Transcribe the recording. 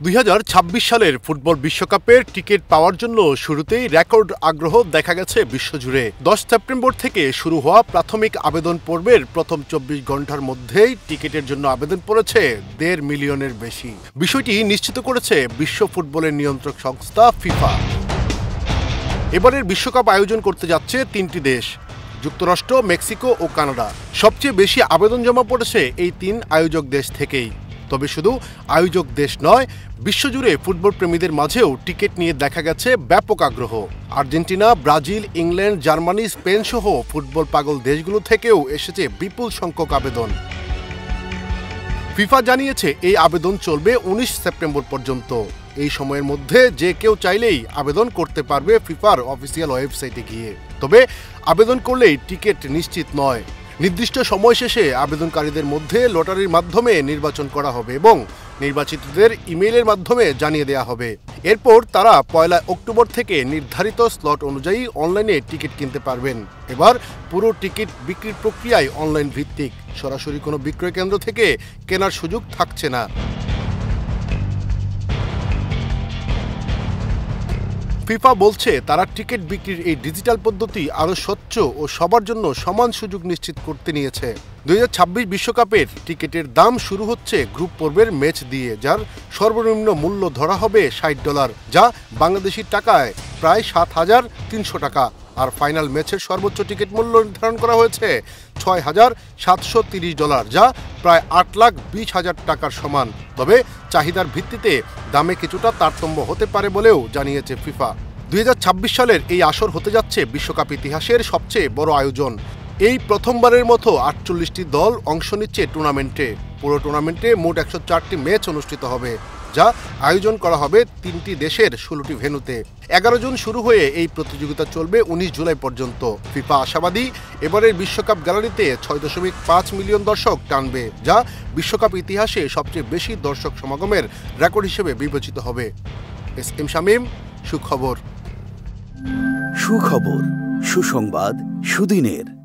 2026 সালের ফুটবল বিশ্বকাপের টিকিট পাওয়ার জন্য শুরুতেই রেকর্ড আগ্রহ দেখা গেছে বিশ্বজুড়ে। 10 সেপ্টেম্বর থেকে শুরু হওয়া প্রাথমিক আবেদন পর্বের প্রথম 24 ঘন্টার মধ্যেই টিকিটের জন্য আবেদন পড়েছে 1.5 মিলিয়নের বেশি। বিষয়টি নিশ্চিত করেছে বিশ্ব ফুটবলের নিয়ন্ত্রক সংস্থা ফিফা। এবারের বিশ্বকাপ আয়োজন করতে যাচ্ছে 3টি দেশ, যুক্তরাষ্ট্র, মেক্সিকো ও কানাডা। সবচেয়ে বেশি আবেদন জমা পড়েছে এই 3 আয়োজক দেশ থেকেই। তবে শুধু আয়োজক দেশ নয়, বিশ্বজুড়ে ফুটবল প্রেমীদের মাঝেও টিকিট নিয়ে দেখা গেছে ব্যাপক আগ্রহ। Argentina, Brazil, England, Germany, Spain সহ ফুটবল পাগল দেশগুলো থেকেও এসেছে বিপুল সংখ্যক আবেদন। ফিফা জানিয়েছে এই আবেদন চলবে 19 সেপ্টেম্বর পর্যন্ত। এই সময়ের মধ্যে যে কেউ চাইলেই আবেদন করতে পারবে ফিফার অফিসিয়াল ওয়েবসাইটে গিয়ে। তবে আবেদন করলেই টিকিট নিশ্চিত নয়। নির্দিষ্ট সময় শেষে আবেদনকারীদের মধ্যে লটারির মাধ্যমে নির্বাচন করা হবে এবং নির্বাচিতদের ইমেইলের মাধ্যমে জানিয়ে দেওয়া হবে। এরপর তারা 1 অক্টোবর থেকে নির্ধারিত স্লট অনুযায়ী অনলাইনে টিকিট কিনতে পারবেন। এবার পুরো টিকিট বিক্রির প্রক্রিয়ায় অনলাইন ভিত্তিক, সরাসরি কোনো বিক্রয় কেন্দ্র থেকে কেনার সুযোগ থাকছে না। ফিফা বলছে তারা টিকিট বিক্রির এই ডিজিটাল পদ্ধতি আরও স্বচ্ছ ও সবার জন্য সমান সুযোগ নিশ্চিত করতে নিয়েছে। 2026 বিশ্বকাপের টিকিটের দাম শুরু হচ্ছে গ্রুপ পর্বের ম্যাচ দিয়ে, যার সর্বনিম্ন মূল্য ধরা হবে $60, যা বাংলাদেশি টাকায় প্রায় 7,300 টাকা। আর ফাইনাল ম্যাচের সর্বোচ্চ টিকিট মূল্য নির্ধারণ করা হয়েছে $6,730, যা প্রায় 8,20,000 টাকার সমান। তবে চাহিদার ভিত্তিতে দামে কিছুটা তারতম্য হতে পারে বলেও জানিয়েছে ফিফা। 2026 সালের এই আসর হতে যাচ্ছে বিশ্বকাপ ইতিহাসের সবচেয়ে বড় আয়োজন। এই প্রথমবারের মতো 48টি দল অংশ নিচ্ছে টুর্নামেন্টে। পুরো টুর্নামেন্টে মোট 104টি ম্যাচ অনুষ্ঠিত হবে, যা আয়োজন করা হবে 3টি দেশের 16টি ভেন্যুতে। 11 জুন শুরু হয়ে এই প্রতিযোগিতা চলবে 19 জুলাই পর্যন্ত। ফিফা আশাবাদী এবারের বিশ্বকাপ গ্যালারিতে 6.5 মিলিয়ন দর্শক টানবে, যা বিশ্বকাপ ইতিহাসে সবচেয়ে বেশি দর্শক সমাগমের রেকর্ড হিসেবে বিবেচিত হবে। এস.এম. শামীম, সুখবর। সুখবর, সুসংবাদ, সুদিনের।